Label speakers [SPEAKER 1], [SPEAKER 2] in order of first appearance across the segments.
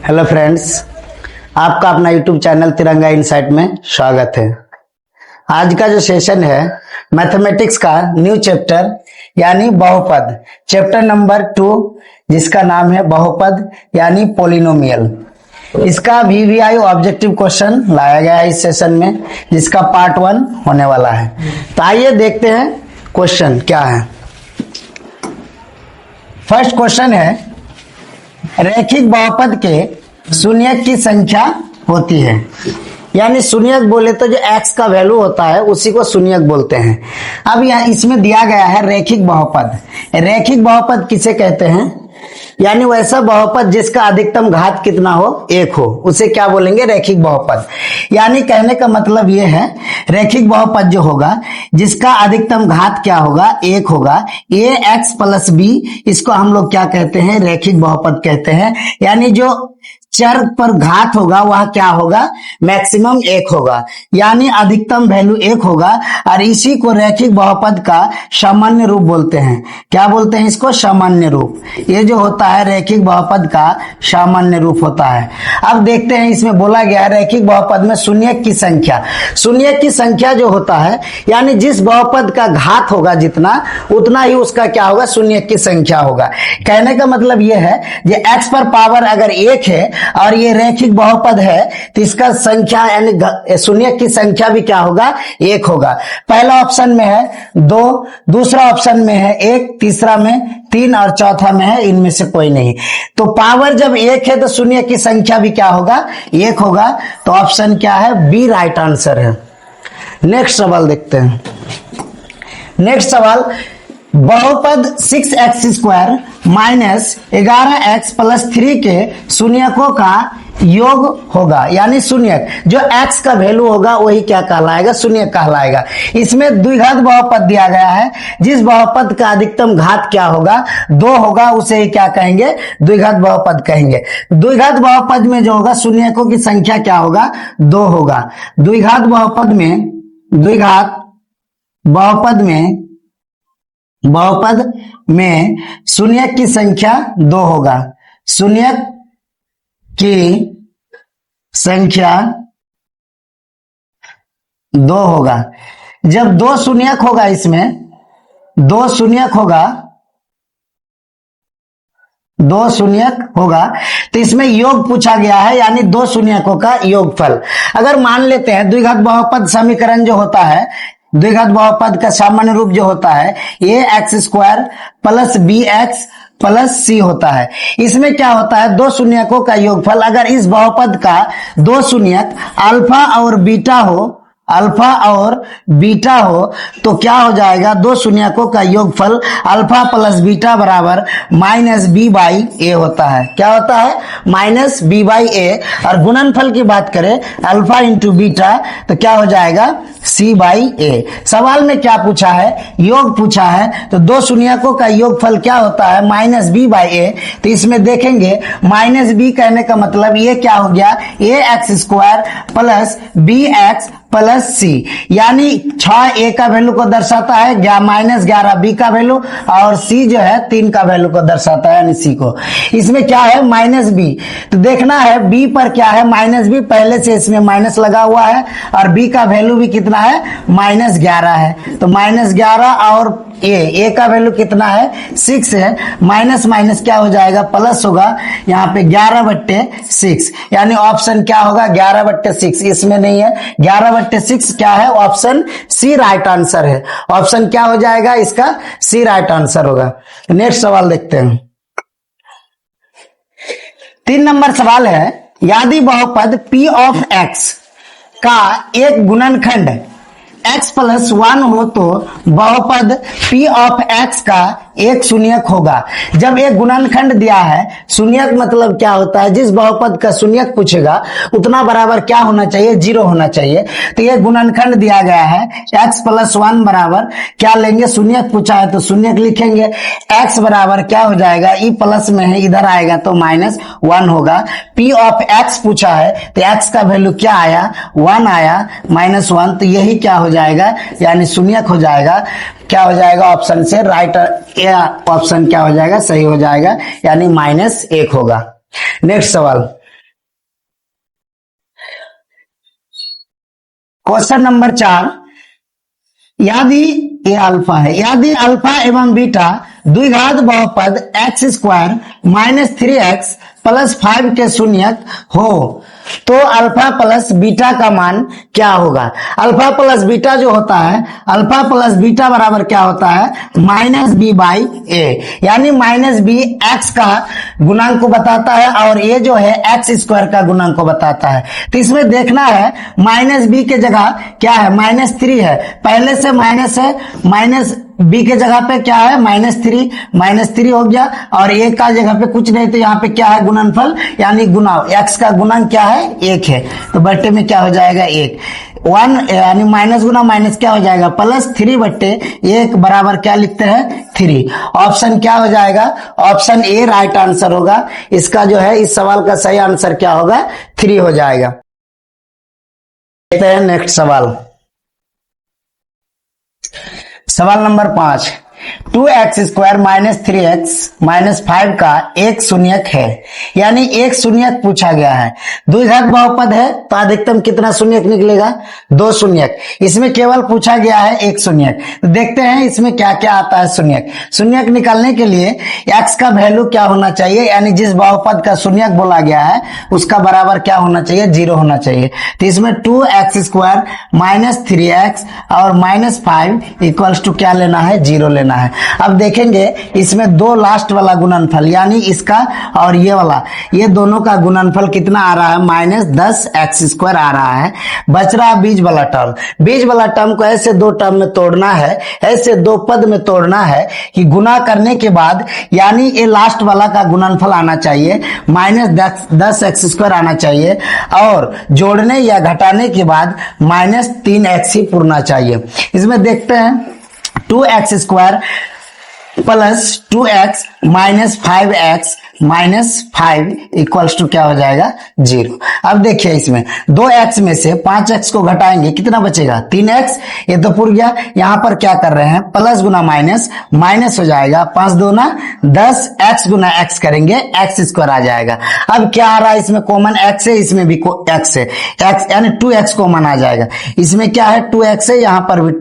[SPEAKER 1] Hello friends, आपका अपना YouTube channel तिरंगा इनसाइट में स्वागत है। आज का जो सेशन है मैथमेटिक्स का न्यू चैप्टर यानी बहुपद, चैप्टर नंबर 2, जिसका नाम है बहुपद यानी पोलिनोमियल। इसका VVI ऑब्जेक्टिव क्वेश्चन लाया गया है इस सेशन में, जिसका पार्ट 1 होने वाला है। तो आइए देखते हैं क्वेश्चन क्या है। फर्स्ट क्वेश्चन है, रैखिक बहुपद के शून्यक की संख्या होती है, यानी शून्यक बोले तो जो x का वैल्यू होता है उसी को शून्यक बोलते हैं। अब यहाँ इसमें दिया गया है रैखिक बहुपद। रैखिक बहुपद किसे कहते हैं? यानी वैसा बहुपद जिसका अधिकतम घात कितना हो, 1 हो, उसे क्या बोलेंगे? रैखिक बहुपद। यानी कहने का मतलब यह है, रैखिक बहुपद जो होगा जिसका अधिकतम घात क्या होगा, 1 होगा। ax प्लस b, इसको हम लोग क्या कहते हैं? रैखिक बहुपद कहते हैं। यानी जो चर पर घात होगा वह क्या होगा? मैक्सिमम 1 होगा, यानी अधिकतम वैल्यू 1 होगा। और इसी को रैखिक बहुपद का सामान्य रूप बोलते हैं। क्या बोलते हैं इसको? सामान्य रूप। ये जो होता है रैखिक बहुपद का सामान्य रूप होता है। अब देखते हैं, इसमें बोला गया है रैखिक बहुपद में शून्यक की संख्या। शून्यक की संख्या जो होता है, यानी जिस बहुपद का घात होगा जितना, उतना ही उसका क्या होगा? शून्यक की संख्या होगा। कहने का मतलब यह है कि x पर पावर अगर 1 है और ये रैखिक बहुपद है तो इसका संख्या यानी शून्यक की संख्या भी क्या होगा? 1 होगा। पहला ऑप्शन में है 2, दूसरा ऑप्शन में है 1, तीसरा में 3 और चौथा में है इनमें से कोई नहीं। तो पावर जब 1 है तो शून्य की संख्या भी क्या होगा? 1 होगा। तो ऑप्शन क्या है? बी राइट आंसर है। नेक्स्ट सवाल देखते हैं। नेक्स्ट सवाल, बहुपद 6x² माइनस 11x प्लस 3 के शून्यकों का योग होगा, यानी शून्यक जो x का वैल्यू होगा वही क्या कहलाएगा? शून्यक कहलाएगा। इसमें द्विघात बहुपद दिया गया है, जिस बहुपद का अधिकतम घात क्या होगा? 2 होगा, उसे क्या कहेंगे? द्विघात बहुपद कहेंगे। द्विघात बहुपद में जो होगा शून्यकों की संख्या क्या होगा? 2 होगा। द्विघात बहुपद में शून्यक की संख्या 2 होगा। शून्यक की संख्या 2 होगा। जब 2 शून्यक होगा, इसमें 2 शून्यक होगा तो इसमें योग पूछा गया है, यानी 2 शून्यकों का योगफल। अगर मान लेते हैं द्विघात बहुपद समीकरण जो होता है, द्विघात बहुपद का सामान्य रूप जो होता है ax² plus bx plus c होता है। इसमें क्या होता है? 2 शून्यकों का योगफल। अगर इस बहुपद का 2 शून्यक अल्फा और बीटा हो तो क्या हो जाएगा? 2 शून्यकों का योगफल अल्फा प्लस बीटा बराबर -b/a होता है। क्या होता है? -b/a। और गुणनफल की बात करें अल्फा इंटू बीटा तो क्या हो जाएगा? c/a। सवाल में क्या पूछा है? योग पूछा है। तो 2 शून्यकों का योगफल क्या होता है? -b/a। तो इसमें देखेंगे -b कहने का मतलब ये क्या हो गया? ax² plus bx plus c, यानी 6a का वैल्यू को दर्शाता है, -11b का वैल्यू, और c जो है 3 का वैल्यू को दर्शाता है, यानी c को। इसमें क्या है? -b। तो देखना है b पर क्या है? -b, पहले से इसमें माइनस लगा हुआ है, और b का वैल्यू भी कितना है? -11 है। तो -11 और a का वैल्यू कितना है? 6 है। माइनस माइनस क्या हो जाएगा? प्लस होगा। यहाँ पे 11/6, यानी ऑप्शन क्या होगा? 11/6। इसमें नहीं है। 11/6 क्या है? ऑप्शन सी राइट आंसर है। ऑप्शन क्या हो जाएगा इसका? सी राइट आंसर होगा। नेक्स्ट सवाल देखते हैं। 3 नंबर सवाल है, यदि बहुपद p ऑफ x का एक गुणनखंड x प्लस 1 हो तो बहुपद p ऑफ x का एक शून्यक होगा। जब एक गुणनखंड दिया है, शून्यक मतलब क्या होता है? जिस बहुपद का शून्यक पूछेगा उतना बराबर क्या होना चाहिए? 0 होना चाहिए। तो ये गुणनखंड दिया गया है, x प्लस 1 बराबर क्या लेंगे? शून्यक पूछा है तो शून्यक लिखेंगे। x बराबर क्या हो जाएगा? ई प्लस में है, इधर आएगा तो -1 होगा। p ऑफ x पूछा है तो x का वैल्यू क्या आया? 1 आया, -1। तो यही क्या हो जाएगा? यानी शून्यक हो जाएगा। क्या हो जाएगा? ऑप्शन से राइट ऑप्शन क्या हो जाएगा? सही हो जाएगा, यानी -1 होगा। नेक्स्ट सवाल, क्वेश्चन नंबर 4, यदि ये अल्फा है, यदि अल्फा एवं बीटा द्विघात बहुपद x square minus 3x plus 5 के शून्यक हो तो अल्फा प्लस बीटा का मान क्या होगा? अल्फा प्लस बीटा जो होता है, अल्फा प्लस बीटा बराबर क्या होता है? माइनस बी बाई ए, यानी माइनस बी एक्स का गुणांक को बताता है और ए जो है एक्स स्क्वायर का गुणांक को बताता है। तो इसमें देखना है माइनस बी के जगह क्या है? माइनस 3 है, पहले से माइनस है, माइनस बी के जगह पे क्या है? माइनस थ्री हो गया और ए का जगह पे कुछ नहीं, तो यहाँ पे क्या है? गुणनफल यानी गुना, एक्स का गुणांक क्या है? 1 है, तो बट्टे में क्या हो जाएगा? 1 यानी माइनस गुना माइनस क्या हो जाएगा? प्लस 3 बट्टे 1 बराबर क्या लिखते हैं? 3। ऑप्शन क्या हो जाएगा? ऑप्शन ए राइट आंसर होगा। इसका जो है इस सवाल का सही आंसर क्या होगा? 3 हो जाएगा। देखते हैं नेक्स्ट सवाल। सवाल number 5, 2x square minus 3x minus 5 का एक शून्यक है, यानी एक शून्यक पूछा गया है। द्विघात बहुपद है तो अधिकतम कितना शून्यक निकलेगा? 2 शून्यक। इसमें केवल पूछा गया है एक शून्यक। तो देखते हैं इसमें क्या क्या आता है शून्यक। शून्यक निकालने के लिए x का वैल्यू क्या होना चाहिए, यानी जिस बहुपद का शून्यक बोला गया है उसका बराबर क्या होना चाहिए? 0 होना चाहिए। तो इसमें 2x स्क्वायर माइनस 3x और माइनस 5 इक्वल्स टू क्या लेना है? 0 लेना है। अब देखेंगे इसमें दो लास्ट वाला गुणनफल यानी इसका और ये वाला, ये दोनों का गुणनफल कितना आ रहा है? माइनस 10x स्क्वायर आ रहा है। बच रहा बीज वाला टर्म। बीज वाला टर्म को ऐसे दो टर्म में तोड़ना है, ऐसे दो पद में तोड़ना है कि गुना करने के बाद यानी ये लास्ट वाला का गुणनफल आना चाहिए माइनस 10x स्क्वायर आना चाहिए और जोड़ने या घटाने के बाद माइनस 3x ही पूर्णा चाहिए। इसमें देखते हैं 2x square plus 2x minus 5x minus 5 equals to क्या हो जाएगा? 0। अब देखिए इसमें 2x में से 5x को घटाएंगे, कितना बचेगा? 3x। ये तो पूर गया। यहां पर क्या कर रहे हैं? प्लस गुना माइनस, माइनस हो जाएगा 5 दूना 10, x गुना x करेंगे, x स्क्वायर आ जाएगा। अब क्या आ रहा है? इसमें कॉमन x है, इसमें भी x है, x यानी 2x कॉमन आ जाएगा। इसमें क्या है? 2x है, यहां पर भी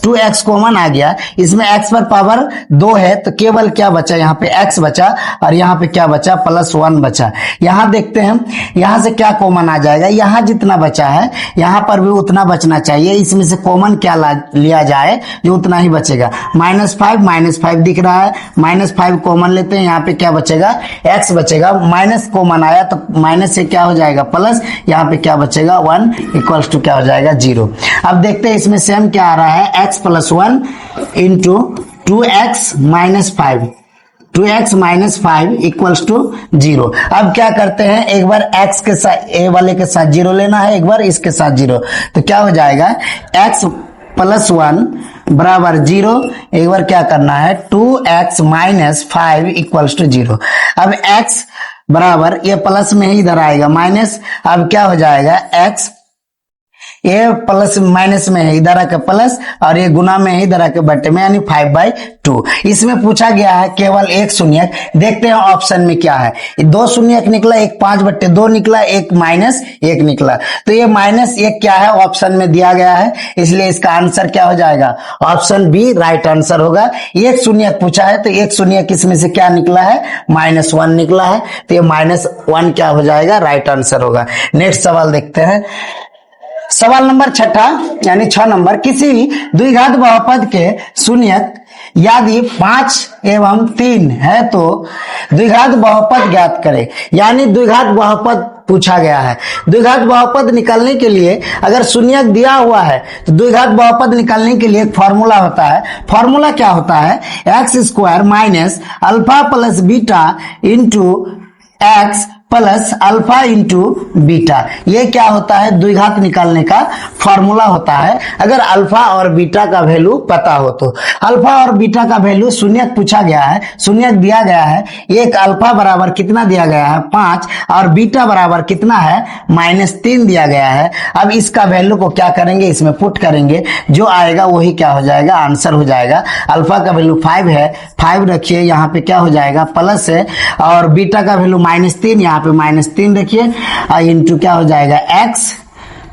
[SPEAKER 1] 2x कॉमन आ गया। इसमें x पर पावर 2 है तो केवल क्या बचा? यहाँ पे x बचा और यहाँ पे क्या बचा? +1 बचा। यहाँ देखते हैं यहाँ से क्या कॉमन आ जाएगा? यहाँ जितना बचा है यहाँ पर भी उतना बचना चाहिए। इसमें से कॉमन क्या लिया जाए जो उतना ही बचेगा। -5 दिख रहा है, -5 कॉमन लेते हैं, यहाँ पे क्या बचेगा? x बचेगा। माइनस कॉमन आया तो माइनस से क्या हो जाएगा? प्लस, यहाँ पे क्या बचेगा? 1 इक्वल्स टू क्या हो जाएगा? 0। अब देखते हैं इसमें सेम क्या आ रहा है? x + 1 into 2x minus 5, 2x minus 5 equals to 0। अब क्या करते हैं? एक बार x के साथ a वाले के साथ 0 लेना है, एक बार इसके साथ 0, तो क्या हो जाएगा? x + 1 बराबर 0। एक बार क्या करना है? 2x minus 5 equals to 0। अब x बराबर ये प्लस में ही इधर आएगा माइनस। अब क्या हो जाएगा? x ये प्लस माइनस में है, इधर आके प्लस और ये गुना में है, इधर आके बट्टे में, यानी 5/2। इसमें पूछा गया है केवल एक शून्यक। देखते हैं ऑप्शन में क्या है। 2 शून्यक निकला, एक 5/2 निकला, एक -1 निकला। तो ये -1 क्या है? ऑप्शन में दिया गया है, इसलिए इसका आंसर क्या हो जाएगा? ऑप्शन बी राइट आंसर होगा। एक शून्यक पूछा है तो एक शून्यक इसमें से क्या निकला है? -1 निकला है, तो ये -1 क्या हो जाएगा? राइट आंसर होगा। नेक्स्ट सवाल देखते हैं। सवाल नंबर 6 यानी 6 नंबर, किसी द्विघात बहुपद के शून्यक यदि 5 एवं 3 है तो द्विघात बहुपद ज्ञात करें। यानी द्विघात बहुपद पूछा गया है। द्विघात बहुपद निकालने के लिए अगर शून्यक दिया हुआ है तो द्विघात बहुपद निकालने के लिए एक फॉर्मूला होता है। फॉर्मूला क्या होता है? x square minus alpha plus beta into x plus alpha into beta. ये क्या होता है? द्विघात निकालने का फॉर्मूला होता है। अगर अल्फा और बीटा का वैल्यू पता हो तो। अल्फा और बीटा का वैल्यू शून्यक पूछा गया है, शून्यक दिया गया है। एक अल्फा बराबर कितना दिया गया है? 5 और बीटा बराबर कितना है? -3 दिया गया है। अब इसका वैल्यू को क्या करेंगे? इसमें पुट करेंगे, जो आएगा वही क्या हो जाएगा? आंसर हो जाएगा। अल्फा का वैल्यू 5 है, 5 रखिए, यहाँ पे क्या हो जाएगा? प्लस है, और बीटा का वैल्यू -3, यहाँ पे -3 रखिए, इंटू क्या हो जाएगा? x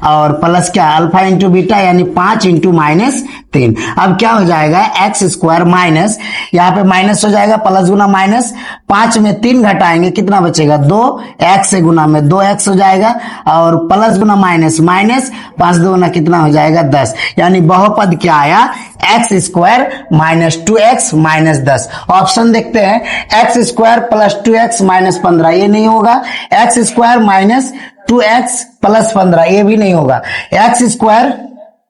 [SPEAKER 1] और प्लस क्या अल्फा इंटू बीटा यानी 5 इंटू -3। अब क्या हो जाएगा एक्स स्क्वायर माइनस, यहाँ पे माइनस हो जाएगा प्लस गुना माइनस, 5 में 3 घटाएंगे कितना बचेगा 2, एक्स से गुना में 2x हो जाएगा और प्लस गुना माइनस माइनस 5 दूना कितना हो जाएगा 10, यानी बहुपद क्या आया x square minus 2x minus 10। Option देखते हैं x square plus 2x minus 15 ये नहीं होगा, x square minus 2x plus 15 ये भी नहीं होगा, एक्स स्क्वायर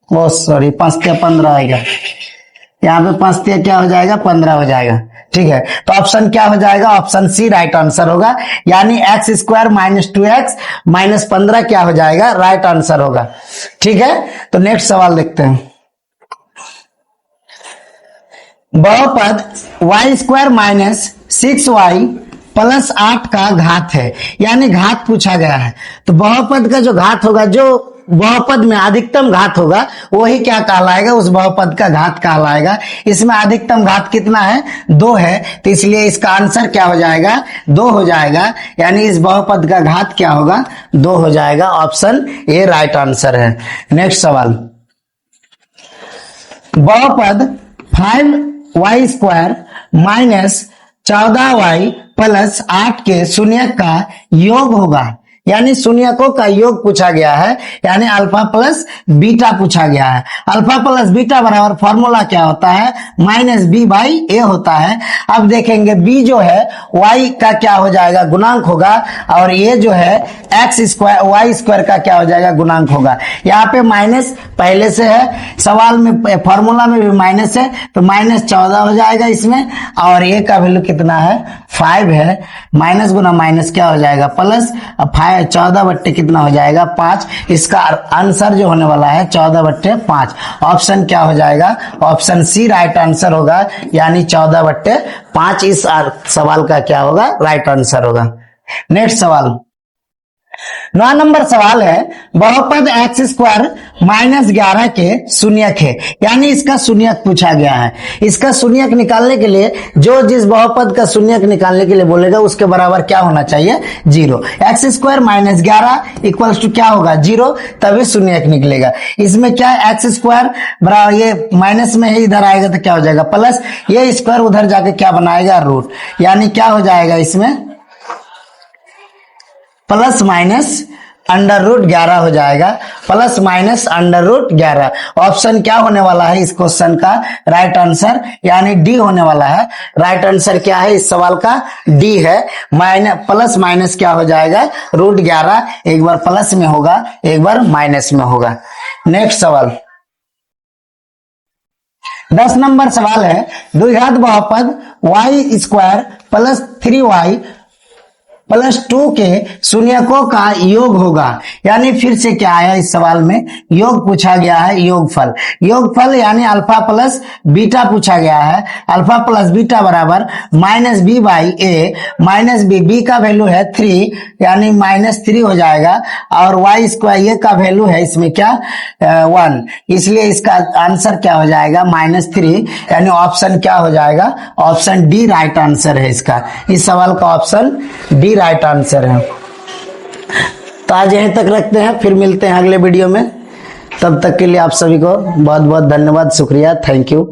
[SPEAKER 1] ओ सॉरी 5 × 15 आएगा, यहाँ पे 5 × क्या हो जाएगा 15 हो जाएगा। ठीक है, तो ऑप्शन क्या हो जाएगा, ऑप्शन सी राइट आंसर होगा, यानी x square minus 2x minus 15 क्या हो जाएगा राइट आंसर होगा। ठीक है, तो नेक्स्ट सवाल देखते हैं। बहुपद y square minus 6y plus 8 का घात है, यानी घात पूछा गया है। तो बहुपद का जो घात होगा, जो बहुपद में अधिकतम घात होगा वही क्या कहलाएगा, उस बहुपद का घात कहलाएगा। इसमें अधिकतम घात कितना है 2 है, तो इसलिए इसका आंसर क्या हो जाएगा 2 हो जाएगा, यानी इस बहुपद का घात क्या होगा 2 हो जाएगा। ऑप्शन ए राइट आंसर है। नेक्स्ट सवाल, बहुपद 5y square minus 14y plus 8 के शून्य का योग होगा, यानी शून्यकों का योग पूछा गया है, यानी अल्फा प्लस बीटा पूछा गया है। अल्फा प्लस बीटा बराबर फॉर्मूला क्या होता है -b/a होता है। अब देखेंगे b जो है y का क्या हो जाएगा गुणांक होगा, और ये जो है एक्स स्क्वायर वाई स्क्वायर का क्या हो जाएगा गुणांक होगा। यहाँ पे माइनस पहले से है, सवाल में फॉर्मूला में भी माइनस है, तो -14 हो जाएगा इसमें, और ये का वैल्यू कितना है 5 है, माइनस गुना माइनस क्या हो जाएगा प्लस 14/, कितना हो जाएगा 5। इसका आंसर जो होने वाला है 14/5। ऑप्शन क्या हो जाएगा, ऑप्शन सी राइट आंसर होगा, यानी 14/5 इस सवाल का क्या होगा राइट आंसर होगा। नेक्स्ट सवाल, 9 नंबर सवाल है, बहुपद एक्स स्क्वायर माइनस 11 के शून्यक है, यानी इसका शून्यक पूछा गया है। इसका शून्यक निकालने के लिए जो जिस बहुपद का शून्यक निकालने के लिए बोलेगा उसके बराबर क्या होना चाहिए 0। X square minus 11 equals to क्या होगा 0, तभी शून्यक निकलेगा। इसमें क्या है एक्स स्क्वायर बराबर ये माइनस में है, इधर आएगा तो क्या हो जाएगा प्लस, ये स्क्वायर उधर जाके क्या बनाएगा रूट, यानी क्या हो जाएगा इसमें प्लस माइनस √11 हो जाएगा, प्लस माइनस √11। ऑप्शन क्या होने वाला है इस क्वेश्चन का राइट आंसर, यानी डी होने वाला है। राइट आंसर क्या है इस सवाल का डी है। प्लस माइनस क्या हो जाएगा √11, एक बार प्लस में होगा एक बार माइनस में होगा। नेक्स्ट सवाल, 10 नंबर सवाल है, द्विघात बहुपद y square plus 3y plus 2 के शून्यकों का योग होगा, यानी फिर से क्या आया इस सवाल में योग पूछा गया है, योगफल। योगफल यानी अल्फा प्लस बीटा पूछा गया है। अल्फा प्लस बीटा बराबर -b/a, -b का वैल्यू है 3, यानी -3 हो जाएगा, और y स्क्वायर ये का वैल्यू है इसमें क्या 1, इसलिए इसका आंसर क्या हो जाएगा -3, यानी ऑप्शन क्या हो जाएगा ऑप्शन डी राइट आंसर है इसका। इस सवाल का ऑप्शन डी राइट आंसर है। तो आज यहीं तक रखते हैं, फिर मिलते हैं अगले वीडियो में। तब तक के लिए आप सभी को बहुत बहुत धन्यवाद, शुक्रिया, थैंक यू।